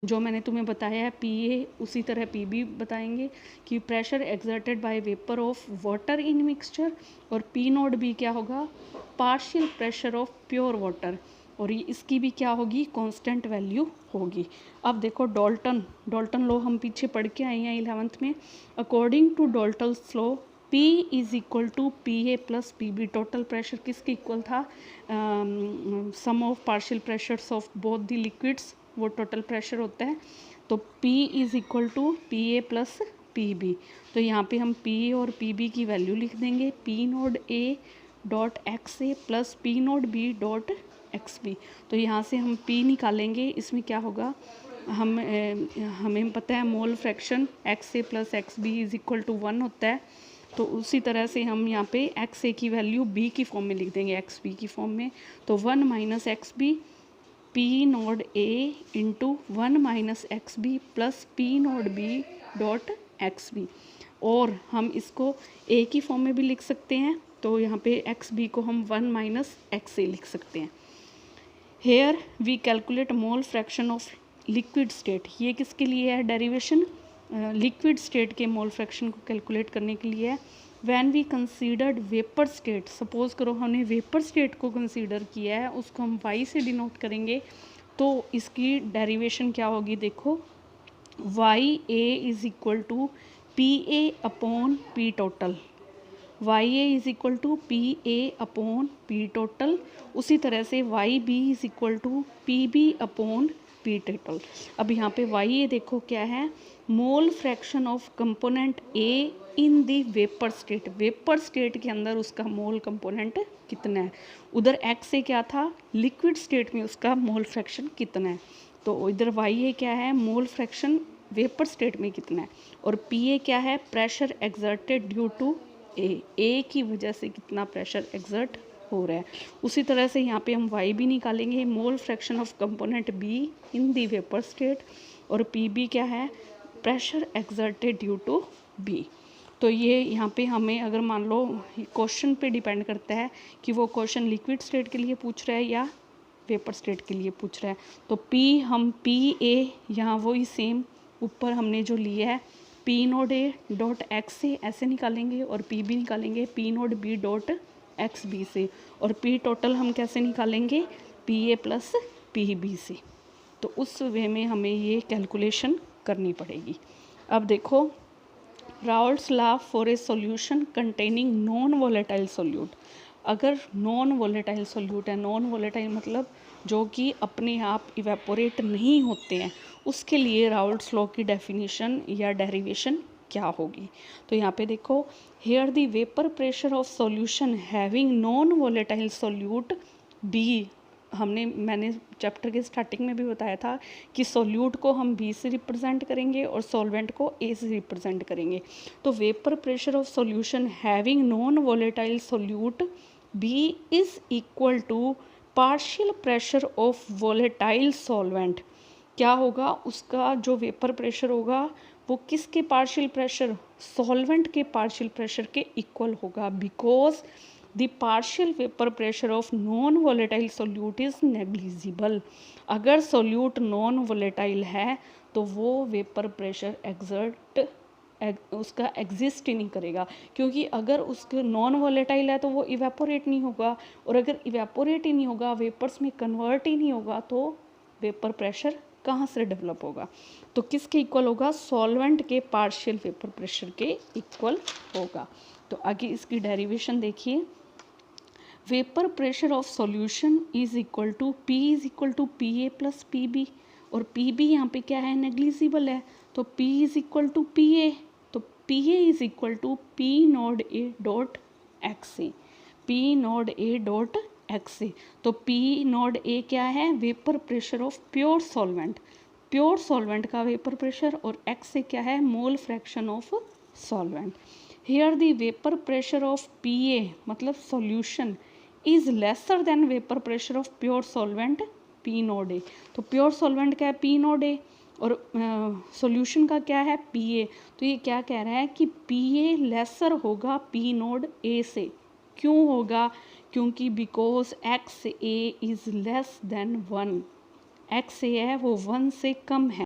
जो मैंने तुम्हें बताया है पी ए, उसी तरह पी बी बताएंगे कि pressure exerted by vapour of water in mixture, और पी नॉट बी क्या होगा, partial pressure of pure water, और ये इसकी भी क्या होगी, कांस्टेंट वैल्यू होगी। अब देखो डॉल्टन लॉ हम पीछे पढ़ के आए हैं 11th में। According to Dalton's law P is equal to P A plus P B. Total pressure किसके इक्वल था, sum of partial pressures of both the liquids, वो टोटल प्रेशर होता है। तो P is equal to P A plus P B. तो यहाँ पे हम P और पी बी की वैल्यू लिख देंगे, P naught A dot X A plus P naught B dot X B. तो यहाँ से हम P निकालेंगे, इसमें क्या होगा, हमें पता है mole fraction X A plus X B is equal to 1 होता है। तो उसी तरह से हम यहाँ पे एक्स ए की वैल्यू बी की फॉर्म में लिख देंगे, एक्स बी की फॉर्म में। तो 1 minus X B P naught A into 1 minus X B plus P naught B dot X B, और हम इसको ए की फॉर्म में भी लिख सकते हैं। तो यहाँ पे एक्स बी को हम 1 माइनस एक्स ए लिख सकते हैं। Here we calculate mole fraction of liquid state. ये किसके लिए है डेरिवेशन, लिक्विड स्टेट के मोल फ्रैक्शन को कैलकुलेट करने के लिए है। When we considered vapour state, suppose करो हमने वेपर स्टेट को कंसीडर किया है, उसको हम y से डिनोट करेंगे, तो इसकी डेरिवेशन क्या होगी, देखो Y A is equal to P A upon P total, Y A is equal to P A upon P total. उसी तरह से Y B is equal to P B upon P total. अब यहाँ पे Y A देखो क्या है, mole fraction of component A in the vapour state. Vapour state के अंदर उसका मोल कंपोनेंट कितना है, उधर एक्स ए क्या था, लिक्विड स्टेट में उसका मोल फ्रैक्शन कितना है। तो इधर वाई ए क्या है, मोल फ्रैक्शन वेपर स्टेट में कितना है, और पी ए क्या है, प्रेशर एक्सर्टेड ड्यू टू ए की वजह से कितना प्रेशर एक्सर्ट हो रहा है। उसी तरह से यहाँ पे हम वाई भी निकालेंगे, mole fraction of component B in the vapour state, और पी बी क्या है, pressure exerted due to B. तो ये यहाँ पे हमें अगर मान लो क्वेश्चन पे डिपेंड करता है कि वो क्वेश्चन लिक्विड स्टेट के लिए पूछ रहा है या वेपर स्टेट के लिए पूछ रहा है। तो पी हम पी ए यहाँ वही सेम ऊपर हमने जो लिया है P naught A dot X से ऐसे निकालेंगे, और पी बी निकालेंगे P naught B dot X B से, और पी टोटल हम कैसे निकालेंगे, P A plus P B से। तो उस वे में हमें ये कैलकुलेशन करनी पड़ेगी। अब देखो Raoult's law for a solution containing non volatile solute. अगर नॉन वोलेटाइल सोल्यूट है, नॉन वोलेटाइल मतलब जो कि अपने आप इवेपोरेट नहीं होते हैं, उसके लिए राउल्ट्स लॉ की डेफिनेशन या डेरिवेशन क्या होगी। तो यहाँ पे देखो, here the vapour pressure of solution having non volatile solute B, मैंने चैप्टर के स्टार्टिंग में भी बताया था कि सोल्यूट को हम बी से रिप्रेजेंट करेंगे और सॉल्वेंट को ए से रिप्रेजेंट करेंगे। तो vapour pressure of solution having non volatile solute B is equal to partial pressure of volatile solvent. क्या होगा, उसका जो वेपर प्रेशर होगा वो किसके पार्शियल प्रेशर, सॉल्वेंट के पार्शियल प्रेशर के इक्वल होगा, because the partial vapour pressure of non volatile solute is negligible. अगर सोल्यूट नॉन वोलेटाइल है तो वो वेपर प्रेशर एक्सर्ट उसका एग्जिस्ट ही नहीं करेगा, क्योंकि अगर उसके नॉन वोलेटाइल है तो वो इवेपोरेट नहीं होगा, और अगर इवेपोरेट ही नहीं होगा, वेपर्स में कन्वर्ट ही नहीं होगा, तो वेपर प्रेशर कहाँ से डेवलप होगा। तो किसके इक्वल होगा, सॉल्वेंट के पार्शियल वेपर प्रेशर के इक्वल होगा। तो आगे इसकी डेरिवेशन देखिए, vapour pressure of solution is equal to P is equal to P A plus P B, और पी बी यहाँ पे क्या है, नेग्लिजिबल है, तो P is equal to P A, तो P A is equal to P naught A dot X A, P naught A dot X A. तो P naught A क्या है, vapour pressure of pure solvent, pure solvent का vapour pressure, और X से क्या है, mole fraction of solvent. Here the vapour pressure of P A मतलब solution is lesser than vapour pressure of pure solvent P naught A. तो pure solvent क्या है, P naught ए, और सॉल्यूशन का क्या है, पी ए। तो ये क्या कह रहा है कि पी ए लेसर होगा पी नोड ए से। क्यों होगा, क्योंकि because X A is less than 1, X A है वो 1 से कम है।